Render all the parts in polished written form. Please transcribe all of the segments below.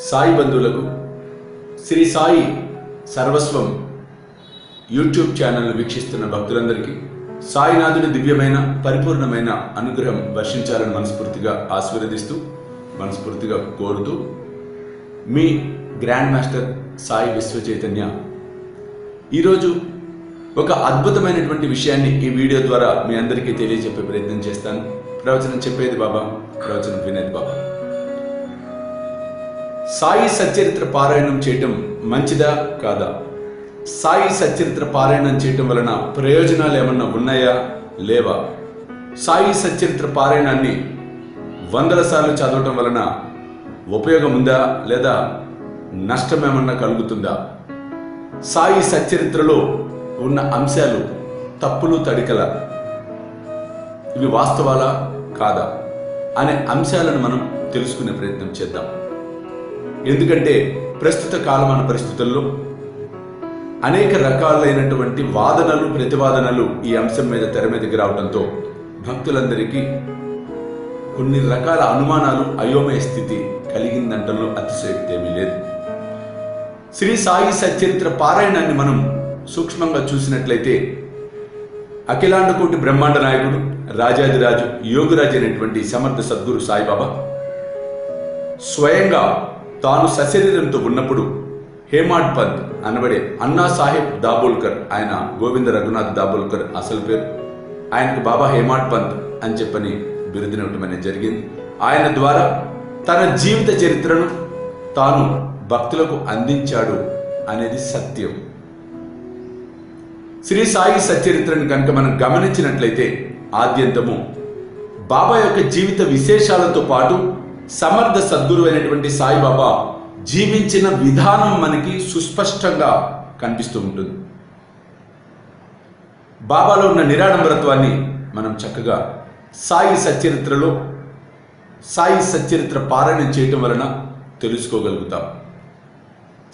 సాయి బంధువులకు శ్రీ సాయి సర్వస్వం YouTube channel వీక్షిస్తున్న భక్తులందరికీ సాయినాథుడి దివ్యమైన పరిపూర్ణమైన అనుగ్రహం వర్షించాలని మనస్ఫూర్తిగా ఆశీర్వదిస్తూ మనస్ఫూర్తిగా కోరుతూ మీ గ్రాండ్ మాస్టర్ సాయి విశ్వచైతన్య ఈరోజు ఒక అద్భుతమైనటువంటి విషయాన్ని ఈ వీడియో ద్వారా మీ అందరికీ తెలియజెప్పే ప్రయత్నం చేస్తాను. ప్రవచనం చెప్పేది బాబా, ప్రవచనం వినేది బాబా. సాయి సచ్చరిత్ర పారాయణం చేయటం మంచిదా కాదా? సాయి సచ్చరిత్ర పారాయణం చేయటం వలన ప్రయోజనాలు ఏమన్నా ఉన్నాయా లేవా? సాయి సచ్చరిత్ర పారాయణాన్ని వందల సార్లు చదవటం వలన ఉపయోగం ఉందా లేదా నష్టం ఏమన్నా కలుగుతుందా? సాయి సచ్చరిత్రలో ఉన్న అంశాలు తప్పులు తడికల ఇవి వాస్తవాలా కాదా అనే అంశాలను మనం తెలుసుకునే ప్రయత్నం చేద్దాం. ఎందుకంటే ప్రస్తుత కాలమాన పరిస్థితుల్లో అనేక రకాలైనటువంటి వాదనలు ప్రతివాదనలు ఈ అంశం మీద తెర మీదకి రావడంతో భక్తులందరికీ కొన్ని రకాల అనుమానాలు అయోమయ స్థితి కలిగిందంటలో అతిశయోక్తి ఏమీ లేదు. శ్రీ సాయి సచ్చరిత్ర పారాయణాన్ని మనం సూక్ష్మంగా చూసినట్లయితే అఖిలాండ కోటి బ్రహ్మాండ నాయకుడు రాజాదిరాజు యోగిరాజు అయినటువంటి సమర్థ సద్గురు సాయిబాబా స్వయంగా తాను సశరీరంతో ఉన్నప్పుడు హేమాడ్ పంత్ అనబడే అన్నా సాహెబ్ దాబోల్కర్, ఆయన గోవింద రఘునాథ్ దాబోల్కర్ అసలు పేరు, ఆయనకు బాబా హేమాడ్ పంత్ అని చెప్పని బిరుదునివ్వటం అనేది జరిగింది. ఆయన ద్వారా తన జీవిత చరిత్రను తాను భక్తులకు అందించాడు అనేది సత్యం. శ్రీ సాయి సచ్చరిత్రను కనుక మనం గమనించినట్లయితే ఆద్యంతము బాబా యొక్క జీవిత విశేషాలతో పాటు సమర్థ సద్గురు అయినటువంటి సాయిబాబా జీవించిన విధానం మనకి సుస్పష్టంగా కనిపిస్తూ ఉంటుంది. బాబాలో ఉన్న నిరాడంబరత్వాన్ని మనం చక్కగా సాయి సచ్చరిత్రలో సాయి సచ్చరిత్ర పారాయణం చేయటం వలన తెలుసుకోగలుగుతాం.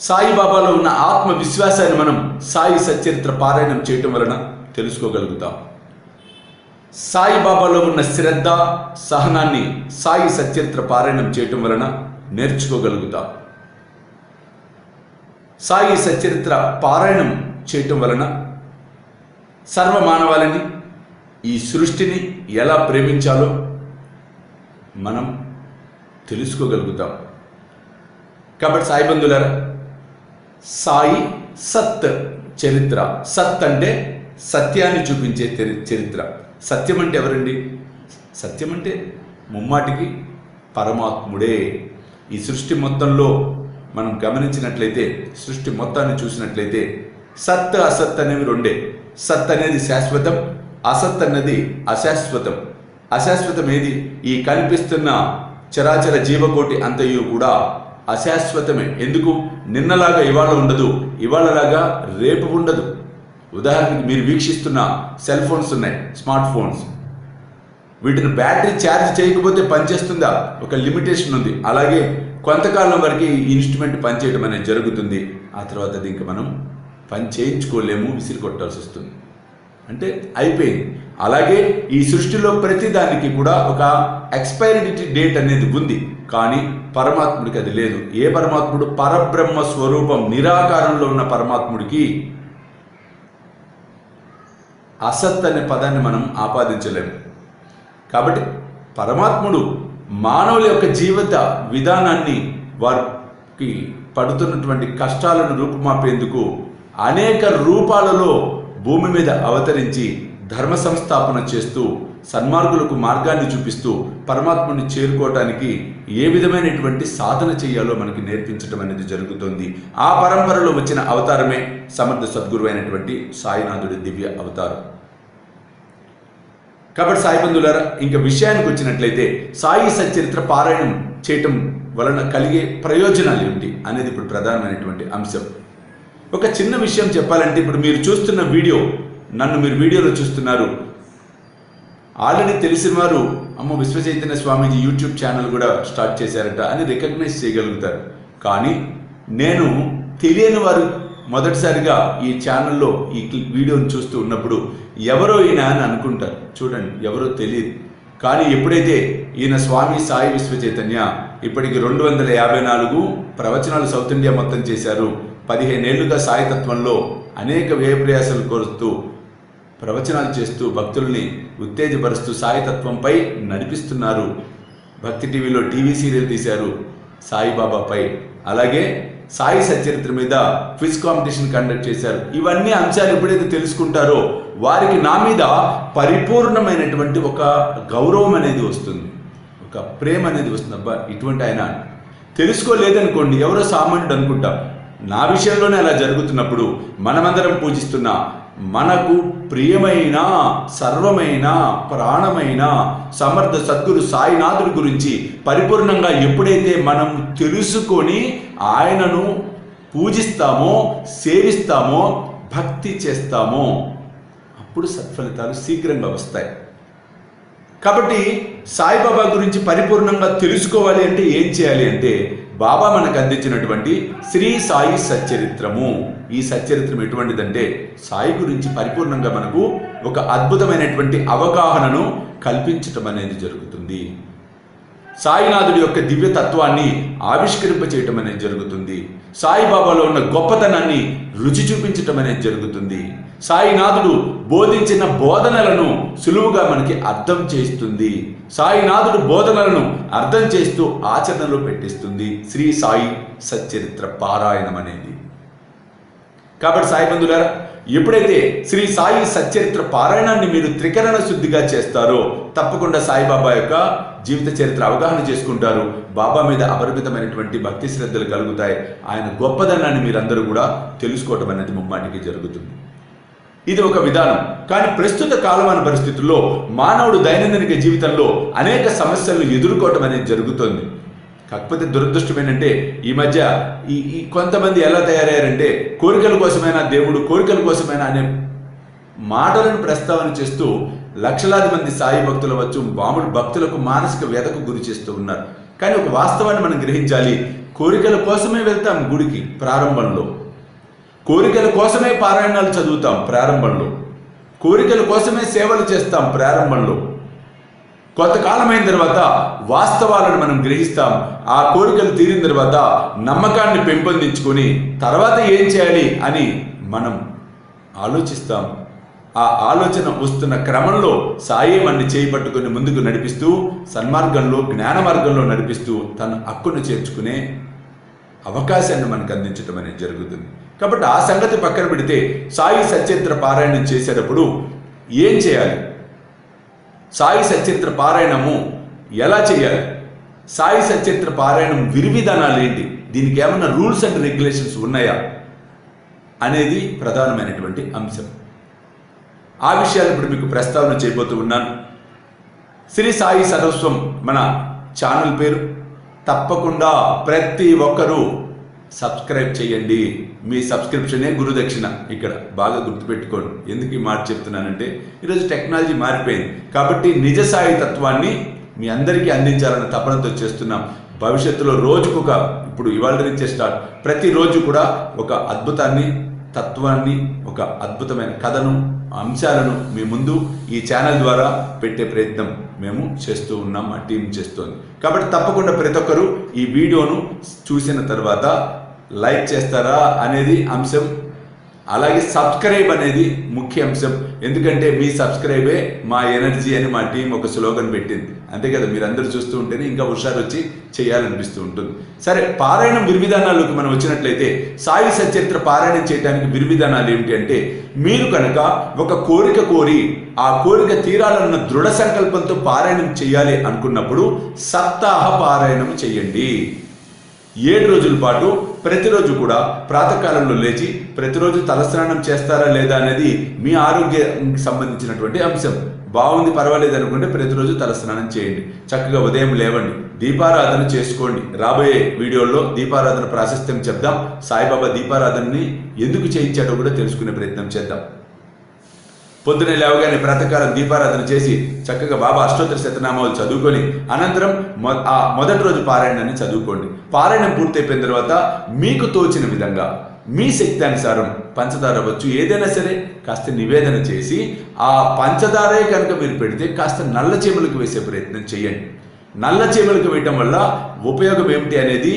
సాయిబాబాలో ఉన్న ఆత్మవిశ్వాసాన్ని మనం సాయి సచ్చరిత్ర పారాయణం చేయటం వలన తెలుసుకోగలుగుతాం. సాయిబాబాలో ఉన్న శ్రద్ధ సహనాన్ని సాయి సచ్చరిత్ర పారాయణం చేయటం వలన నేర్చుకోగలుగుతాం. సాయి సచ్చరిత్ర పారాయణం చేయటం వలన సర్వమానవాళిని ఈ సృష్టిని ఎలా ప్రేమించాలో మనం తెలుసుకోగలుగుతాం. కాబట్టి సాయి బంధువులారా, సాయి సత్ చరిత్ర, సత్ అంటే సత్యాన్ని చూపించే చరిత్ర. సత్యం అంటే ఎవరండి? సత్యం అంటే ముమ్మాటికి పరమాత్ముడే. ఈ సృష్టి మొత్తంలో మనం గమనించినట్లయితే, సృష్టి మొత్తాన్ని చూసినట్లయితే సత్ అసత్ అనేవి రెండే. సత్ అనేది శాశ్వతం, అసత్ అన్నది అశాశ్వతం. అశాశ్వతం ఏది? ఈ కనిపిస్తున్న చరాచర జీవకోటి అంతయు కూడా అశాశ్వతమే. ఎందుకు? నిన్నలాగా ఇవాళ ఉండదు, ఇవాళలాగా రేపు ఉండదు. ఉదాహరణకి మీరు వీక్షిస్తున్న సెల్ ఫోన్స్ ఉన్నాయి, స్మార్ట్ ఫోన్స్. వీటిని బ్యాటరీ ఛార్జ్ చేయకపోతే పనిచేస్తుందా? ఒక లిమిటేషన్ ఉంది. అలాగే కొంతకాలం వరకు ఈ ఇన్స్ట్రుమెంట్ పనిచేయడం అనేది జరుగుతుంది. ఆ తర్వాత అది ఇంకా మనం పని చేయించుకోలేము, విసిరి కొట్టాల్సి వస్తుంది. అంటే అయిపోయింది. అలాగే ఈ సృష్టిలో ప్రతి దానికి కూడా ఒక ఎక్స్పైరిటీ డేట్ అనేది ఉంది. కానీ పరమాత్ముడికి అది లేదు. ఏ పరమాత్ముడు? పరబ్రహ్మ స్వరూపం నిరాకారంలో ఉన్న పరమాత్ముడికి అసత్ అనే పదాన్ని మనం ఆపాదించలేము. కాబట్టి పరమాత్ముడు మానవుల యొక్క జీవిత విధానాన్ని, వారికి పడుతున్నటువంటి కష్టాలను రూపుమాపేందుకు అనేక రూపాలలో భూమి మీద అవతరించి ధర్మ సంస్థాపన చేస్తూ సన్మార్గులకు మార్గాన్ని చూపిస్తూ పరమాత్మని చేరుకోవటానికి ఏ విధమైనటువంటి సాధన చేయాలో మనకి నేర్పించడం అనేది జరుగుతుంది. ఆ పరంపరలో వచ్చిన అవతారమే సమర్థ సద్గురు అయినటువంటి సాయినాథుడి దివ్య అవతారం. కాబట్టి సాయి బంధువులారా, ఇంకా విషయానికి వచ్చినట్లయితే సాయి సచ్చరిత్ర పారాయణం చేయటం వలన కలిగే ప్రయోజనాలు ఏమిటి అనేది ఇప్పుడు ప్రధానమైనటువంటి అంశం. ఒక చిన్న విషయం చెప్పాలంటే, ఇప్పుడు మీరు చూస్తున్న వీడియో, నన్ను మీరు వీడియోలో చూస్తున్నారు, ఆల్రెడీ తెలిసిన వారు అమ్మ విశ్వచైతన్య స్వామీజీ యూట్యూబ్ ఛానల్ కూడా స్టార్ట్ చేశారట అని రికగ్నైజ్ చేయగలుగుతారు. కానీ నేను తెలియని వారు మొదటిసారిగా ఈ ఛానల్లో ఈ వీడియోని చూస్తూ ఉన్నప్పుడు ఎవరో ఈయన అని అనుకుంటారు. చూడండి, ఎవరో తెలియదు. కానీ ఎప్పుడైతే ఈయన స్వామి సాయి విశ్వ చైతన్య ఇప్పటికి 254 ప్రవచనాలు సౌత్ ఇండియా మొత్తం చేశారు. 15 ఏళ్లుగా సాయితత్వంలో అనేక వ్యయప్రయాసాలు కోరుతూ ప్రవచనాలు చేస్తూ భక్తుల్ని ఉత్తేజపరుస్తూ సాయితత్వంపై నడిపిస్తున్నారు. భక్తి టీవీలో టీవీ సీరియల్ తీశారు సాయిబాబాపై. అలాగే సాయి సచ్చరిత్ర మీద క్విజ్ కాంపిటీషన్ కండక్ట్ చేశారు. ఇవన్నీ అంశాలు ఎప్పుడైతే తెలుసుకుంటారో వారికి నా మీద పరిపూర్ణమైనటువంటి ఒక గౌరవం అనేది వస్తుంది, ఒక ప్రేమ అనేది వస్తుంది. అబ్బా ఇటువంటి ఆయన తెలుసుకోలేదనుకోండి, ఎవరో సామాన్యుడు అనుకుంటాం. నా విషయంలోనే అలా జరుగుతున్నప్పుడు మనమందరం పూజిస్తున్న మనకు ప్రియమైన సర్వమైన ప్రాణమైన సమర్థ సద్గురు సాయినాథుడి గురించి పరిపూర్ణంగా ఎప్పుడైతే మనం తెలుసుకొని ఆయనను పూజిస్తామో, సేవిస్తామో, భక్తి చేస్తామో అప్పుడు సత్ఫలితాలు శీఘ్రంగా వస్తాయి. కాబట్టి సాయిబాబా గురించి పరిపూర్ణంగా తెలుసుకోవాలి అంటే ఏం చేయాలి అంటే, బాబా మనకు అందించినటువంటి శ్రీ సాయి సచ్చరిత్రము. ఈ సచ్చరిత్రం ఎటువంటిదంటే సాయి గురించి పరిపూర్ణంగా మనకు ఒక అద్భుతమైనటువంటి అవగాహనను కల్పించటం అనేది జరుగుతుంది. సాయినాథుడి యొక్క దివ్యతత్వాన్ని ఆవిష్కరింపచేయటం అనేది జరుగుతుంది. సాయిబాబాలో ఉన్న గొప్పతనాన్ని రుచి చూపించటం అనేది జరుగుతుంది. సాయినాథుడు బోధించిన బోధనలను సులువుగా మనకి అర్థం చేస్తుంది. సాయినాథుడు బోధనలను అర్థం చేస్తూ ఆచరణలో పెట్టిస్తుంది శ్రీ సాయి సచ్చరిత్ర పారాయణం అనేది. కాబట్టి సాయి బంధువులారా, ఎప్పుడైతే శ్రీ సాయి సచ్చరిత్ర పారాయణాన్ని మీరు త్రికరణ శుద్ధిగా చేస్తారో తప్పకుండా సాయిబాబా యొక్క జీవిత చరిత్ర అవగాహన చేసుకుంటారు. బాబా మీద అపరిమితమైనటువంటి భక్తి శ్రద్ధలు కలుగుతాయి. ఆయన గొప్పదనాన్ని మీరందరూ కూడా తెలుసుకోవటం అనేది ముమ్మాటికి జరుగుతుంది. ఇది ఒక విధానం. కానీ ప్రస్తుత కాలమాన పరిస్థితుల్లో మానవుడు దైనందిన జీవితంలో అనేక సమస్యలను ఎదుర్కోవటం అనేది జరుగుతుంది. కాకపోతే దురదృష్టం ఏంటంటే ఈ మధ్య ఈ కొంతమంది ఎలా తయారయ్యారంటే కోరికల కోసమైనా దేవుడు, కోరికల కోసమైనా అనే మాటలను ప్రస్తావన చేస్తూ లక్షలాది మంది సాయి భక్తులు వచ్చు మామూలు భక్తులకు మానసిక వ్యధకు గురి చేస్తూ ఉన్నారు. కానీ ఒక వాస్తవాన్ని మనం గ్రహించాలి. కోరికల కోసమే వెళ్తాం గుడికి ప్రారంభంలో, కోరికల కోసమే పారాయణాలు చదువుతాం ప్రారంభంలో, కోరికల కోసమే సేవలు చేస్తాం ప్రారంభంలో. కొంతకాలం అయిన తర్వాత వాస్తవాలను మనం గ్రహిస్తాం. ఆ కోరికలు తీరిన తర్వాత నమ్మకాన్ని పెంపొందించుకొని తర్వాత ఏం చేయాలి అని మనం ఆలోచిస్తాం. ఆ ఆలోచన వస్తున్న క్రమంలో సాయి మన్ని చేయి పట్టుకొని ముందుకు నడిపిస్తూ సన్మార్గంలో, జ్ఞాన మార్గంలో నడిపిస్తూ తన హక్కును చేర్చుకునే అవకాశాన్ని మనకు అందించడం అనేది జరుగుతుంది. కాబట్టి ఆ సంగతి పక్కన పెడితే సాయి సచ్చరిత్ర పారాయణం చేసేటప్పుడు ఏం చేయాలి, సాయి సచ్చరిత్ర పారాయణము ఎలా చేయాలి, సాయి సచ్చరిత్ర పారాయణం విధివిధానాలు ఏంటి, దీనికి ఏమన్నా రూల్స్ అండ్ రెగ్యులేషన్స్ ఉన్నాయా అనేది ప్రధానమైనటువంటి అంశం. ఆ విషయాలు ఇప్పుడు మీకు ప్రస్తావన చేయబోతూ ఉన్నాను. శ్రీ సాయి సర్వస్వం మన ఛానల్ పేరు. తప్పకుండా ప్రతి ఒక్కరూ సబ్స్క్రైబ్ చేయండి. మీ సబ్స్క్రిప్షనే గురుదక్షిణ. ఇక్కడ బాగా గుర్తుపెట్టుకోండి. ఎందుకు ఈ మాట చెప్తున్నానంటే ఈరోజు టెక్నాలజీ మారిపోయింది కాబట్టి నిజ సాయి తత్వాన్ని మీ అందరికీ అందించాలన్న తపనతో చేస్తున్నాం. భవిష్యత్తులో రోజుకొక, ఇప్పుడు ఇవాళ నుంచే స్టార్ట్, ప్రతిరోజు కూడా ఒక అద్భుతాన్ని, తత్వాన్ని, ఒక అద్భుతమైన కథను, అంశాలను మీ ముందు ఈ ఛానల్ ద్వారా పెట్టే ప్రయత్నం మేము చేస్తూ ఉన్నాం, మా టీం చేస్తోంది. కాబట్టి తప్పకుండా ప్రతి ఒక్కరూ ఈ వీడియోను చూసిన తర్వాత లైక్ చేస్తారా అనేది అంశం. అలాగే సబ్స్క్రైబ్ అనేది ముఖ్య అంశం. ఎందుకంటే మీ సబ్స్క్రైబే మా ఎనర్జీ అని మా టీం ఒక స్లోగన్ పెట్టింది. అంతే కదా, మీరందరూ చూస్తూ ఉంటేనే ఇంకా హుషారు వచ్చి చేయాలనిపిస్తూ ఉంటుంది. సరే, పారాయణం విధివిధానాలకు మనం వచ్చినట్లయితే సాయి సచ్చరిత్ర పారాయణం చేయడానికి విధివిధానాలు ఏమిటి అంటే, మీరు కనుక ఒక కోరిక కోరి ఆ కోరిక తీరాలన్న దృఢ సంకల్పంతో పారాయణం చేయాలి అనుకున్నప్పుడు సప్తాహ పారాయణం చేయండి. 7 రోజుల పాటు ప్రతిరోజు కూడా ప్రాతకాలంలో లేచి ప్రతిరోజు తలస్నానం చేస్తారా లేదా అనేది మీ ఆరోగ్యానికి సంబంధించినటువంటి అంశం. బాగుంది, పర్వాలేదు అనుకుంటే ప్రతిరోజు తలస్నానం చేయండి. చక్కగా ఉదయం లేవండి, దీపారాధన చేసుకోండి. రాబోయే వీడియోల్లో దీపారాధన ప్రాశస్త్యం చెప్దాం. సాయిబాబా దీపారాధనని ఎందుకు చేయించాడో కూడా తెలుసుకునే ప్రయత్నం చేద్దాం. పొద్దున లేవగానే ప్రాతకాలం దీపారాధన చేసి చక్కగా బాబా అష్టోత్తర శతనామాలు చదువుకొని అనంతరం మొదటి రోజు పారాయణాన్ని చదువుకోండి. పారాయణం పూర్తయిపోయిన తర్వాత మీకు తోచిన విధంగా మీ శక్తి అనుసారం పంచదార అవ్వచ్చు ఏదైనా సరే కాస్త నివేదన చేసి ఆ పంచదారే కనుక మీరు పెడితే కాస్త నల్ల చీమలకు వేసే ప్రయత్నం చేయండి. నల్ల చీమలకు వేయటం వల్ల ఉపయోగం ఏమిటి అనేది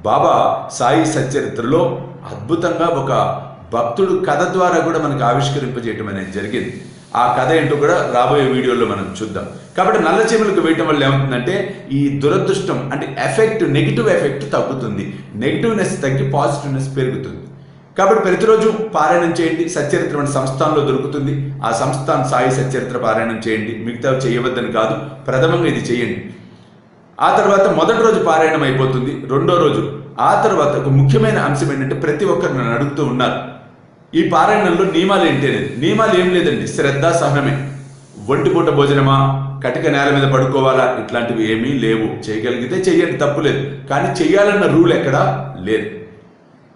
బాబా సాయి సచ్చరిత్రలో అద్భుతంగా ఒక భక్తుడు కథ ద్వారా కూడా మనకు ఆవిష్కరింపజేయటం అనేది జరిగింది. ఆ కథ ఏంటో కూడా రాబోయే వీడియోలో మనం చూద్దాం. కాబట్టి నల్ల చీమలకు వేయటం వల్ల ఏమవుతుందంటే ఈ దురదృష్టం అంటే ఎఫెక్ట్, నెగిటివ్ ఎఫెక్ట్ తగ్గుతుంది, నెగిటివ్నెస్ తగ్గి పాజిటివ్నెస్ పెరుగుతుంది. కాబట్టి ప్రతిరోజు పారాయణం చేయండి. సచ్చరిత్ర అనే సంస్థానంలో దొరుకుతుంది. ఆ సంస్థానం సాయి సచ్చరిత్ర పారాయణం చేయండి. మిగతా చేయవద్దని కాదు, ప్రథమంగా ఇది చేయండి. ఆ తర్వాత మొదటి రోజు పారాయణం అయిపోతుంది, రెండో రోజు. ఆ తర్వాత ఒక ముఖ్యమైన అంశం ఏంటంటే ప్రతి ఒక్కరు నన్ను అడుగుతూ ఉన్నారు ఈ పారాయణంలో నియమాలు ఏంటి అనేది. నియమాలు ఏం లేదండి, శ్రద్ధ సహనమే. ఒంటిపూట భోజనమా, కటిక నేల మీద పడుకోవాలా, ఇట్లాంటివి ఏమీ లేవు. చేయగలిగితే చెయ్యండి, తప్పులేదు. కానీ చెయ్యాలన్న రూల్ ఎక్కడా లేదు.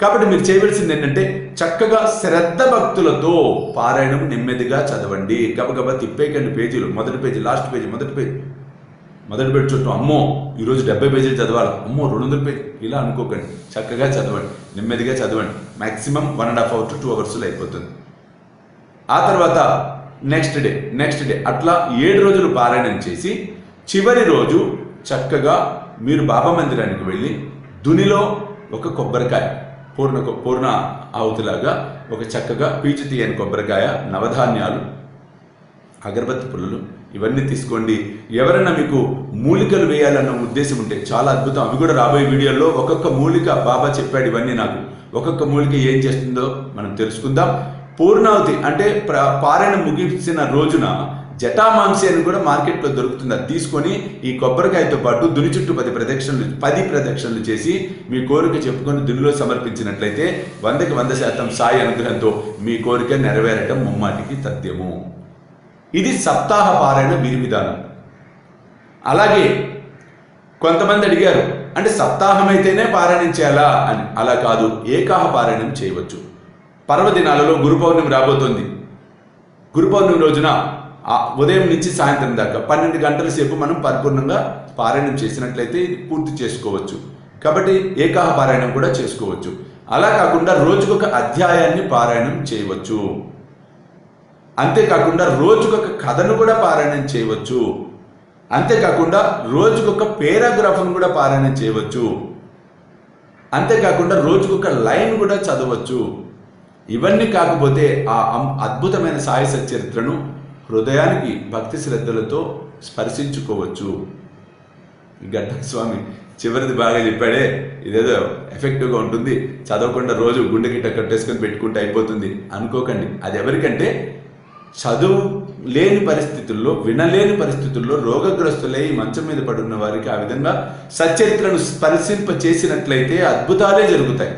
కాబట్టి మీరు చేయవలసింది ఏంటంటే చక్కగా శ్రద్ధ భక్తులతో పారాయణం నెమ్మదిగా చదవండి. గబగబా తిప్పేకండి పేజీలు, మొదటి పేజీ, లాస్ట్ పేజీ, మొదటి పేజీ చుట్టూ అమ్మో ఈరోజు 70 పేజీలు చదవాలి, అమ్మో 200 పేజీ, ఇలా అనుకోకండి. చక్కగా చదవండి, నెమ్మదిగా చదవండి. మ్యాక్సిమం 1.5 hours to 2 hours అయిపోతుంది. ఆ తర్వాత నెక్స్ట్ డే అట్లా 7 రోజులు పారాయణం చేసి చివరి రోజు చక్కగా మీరు బాబా మందిరానికి వెళ్ళి దునిలో ఒక కొబ్బరికాయ, పూర్ణ ఆహుతిలాగా ఒక చక్కగా పీచు తీయని కొబ్బరికాయ, నవధాన్యాలు, అగరబత్తి పుల్లలు ఇవన్నీ తీసుకోండి. ఎవరైనా మీకు మూలికలు వేయాలన్న ఉద్దేశం ఉంటే చాలా అద్భుతం, అవి కూడా రాబోయే వీడియోలో ఒక్కొక్క మూలిక బాబా చెప్పాడు. ఇవన్నీ నాకు ఒక్కొక్క మూలిక ఏం చేస్తుందో మనం తెలుసుకుందాం. పూర్ణావతి అంటే పారాయణం ముగిసిన రోజున జటామాంసి అని కూడా మార్కెట్లో దొరుకుతుంది. అది తీసుకొని ఈ కొబ్బరికాయతో పాటు దుని చుట్టూ 10 ప్రదక్షిణలు చేసి మీ కోరిక చెప్పుకొని దునిలో సమర్పించినట్లయితే 100కి 100% సాయి అనుగ్రహంతో మీ కోరిక నెరవేరటం ముమ్మాటికి తథ్యము. ఇది సప్తాహ పారాయణ విధి విధానం. అలాగే కొంతమంది అడిగారు, అంటే సప్తాహం అయితేనే పారాయణం చేయాలా అని. అలా కాదు, ఏకాహ పారాయణం చేయవచ్చు. పర్వదినాలలో గురు పౌర్ణమి రాబోతోంది. గురు పౌర్ణమి రోజున ఉదయం నుంచి సాయంత్రం దాకా 12 గంటల సేపు మనం పరిపూర్ణంగా పారాయణం చేసినట్లయితే ఇది పూర్తి చేసుకోవచ్చు. కాబట్టి ఏకాహ పారాయణం కూడా చేసుకోవచ్చు. అలా కాకుండా రోజుకొక అధ్యాయాన్ని పారాయణం చేయవచ్చు. అంతేకాకుండా రోజుకొక కథను కూడా పారాయణం చేయవచ్చు. అంతేకాకుండా రోజుకొక పేరాగ్రాఫ్ను కూడా పారాయణం చేయవచ్చు. అంతేకాకుండా రోజుకొక లైన్ కూడా చదవచ్చు. ఇవన్నీ కాకపోతే ఆ అద్భుతమైన సాయి సచ్చరిత్రను హృదయానికి భక్తి శ్రద్ధలతో స్పర్శించుకోవచ్చు. గడ్డ స్వామి చివరిది బాగా చెప్పాడే, ఇదేదో ఎఫెక్టివ్గా ఉంటుంది, చదవకుండా రోజు గుండెకి కట్టేసుకొని పెట్టుకుంటే అయిపోతుంది అనుకోకండి. అది ఎవరికంటే చదువు లేని పరిస్థితుల్లో, వినలేని పరిస్థితుల్లో రోగగ్రస్తులై మంచం మీద పడున్న వారికి ఆ విధంగా సచ్చరిత్రను స్పర్శింప చేసినట్లయితే అద్భుతాలే జరుగుతాయి.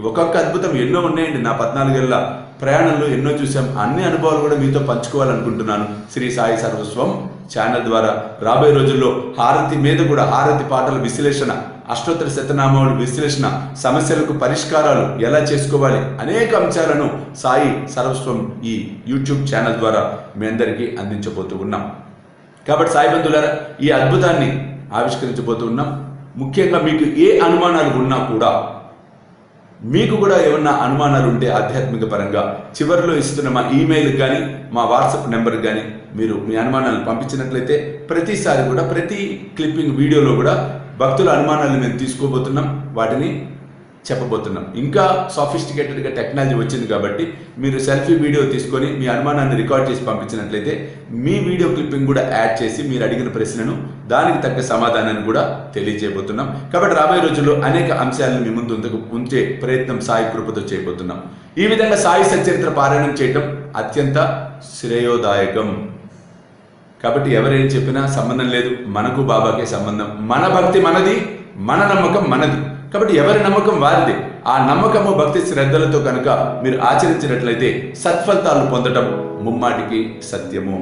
ఒక్కొక్క అద్భుతం ఎన్నో ఉన్నాయండి. నా 14 ఏళ్ల ప్రయాణంలో ఎన్నో చూసాం. అన్ని అనుభవాలు కూడా మీతో పంచుకోవాలనుకుంటున్నాను శ్రీ సాయి సర్వస్వం ఛానల్ ద్వారా. రాబోయే రోజుల్లో హారతి మీద కూడా, హారతి పాటల విశ్లేషణ, అష్టోత్తర శతనామాల విశ్లేషణ, సమస్యలకు పరిష్కారాలు ఎలా చేసుకోవాలి, అనేక అంశాలను సాయి సర్వస్వం ఈ యూట్యూబ్ ఛానల్ ద్వారా మీ అందరికీ అందించబోతూ ఉన్నాం. కాబట్టి సాయి బంధువులారా, ఈ అద్భుతాన్ని ఆవిష్కరించబోతూ ఉన్నాం. ముఖ్యంగా మీకు ఏ అనుమానాలు ఉన్నా కూడా, మీకు కూడా ఏమన్నా అనుమానాలు ఉంటే ఆధ్యాత్మిక పరంగా చివరిలో ఇస్తున్న మా ఈమెయిల్కి కానీ మా వాట్సాప్ నెంబర్కి కానీ మీరు మీ అనుమానాలు పంపించినట్లయితే ప్రతిసారి కూడా ప్రతి క్లిప్పింగ్ వీడియోలో కూడా భక్తుల అనుమానాలను మేము తీసుకోబోతున్నాం, వాటిని చెప్పబోతున్నాం. ఇంకా సాఫిస్టికేటెడ్గా టెక్నాలజీ వచ్చింది కాబట్టి మీరు సెల్ఫీ వీడియో తీసుకొని మీ అనుమానాన్ని రికార్డ్ చేసి పంపించినట్లయితే మీ వీడియో క్లిప్పింగ్ కూడా యాడ్ చేసి మీరు అడిగిన ప్రశ్నను దానికి తగ్గ సమాధానాన్ని కూడా తెలియజేయబోతున్నాం. కాబట్టి రాబోయే రోజుల్లో అనేక అంశాలను మీ ముందు ఉంచే ప్రయత్నం సాయి కృపతో చేయబోతున్నాం. ఈ విధంగా సాయి సచ్చరిత్ర పారాయణం చేయటం అత్యంత శ్రేయోదాయకం. కాబట్టి ఎవరేం చెప్పినా సంబంధం లేదు, మనకు బాబాకే సంబంధం. మన భక్తి మనది, మన నమ్మకం మనది. కాబట్టి ఎవరి నమ్మకం వారిదే. ఆ నమ్మకము భక్తి శ్రద్ధలతో కనుక మీరు ఆచరించినట్లయితే సత్ఫలితాలు పొందటం ముమ్మాటికి సత్యము.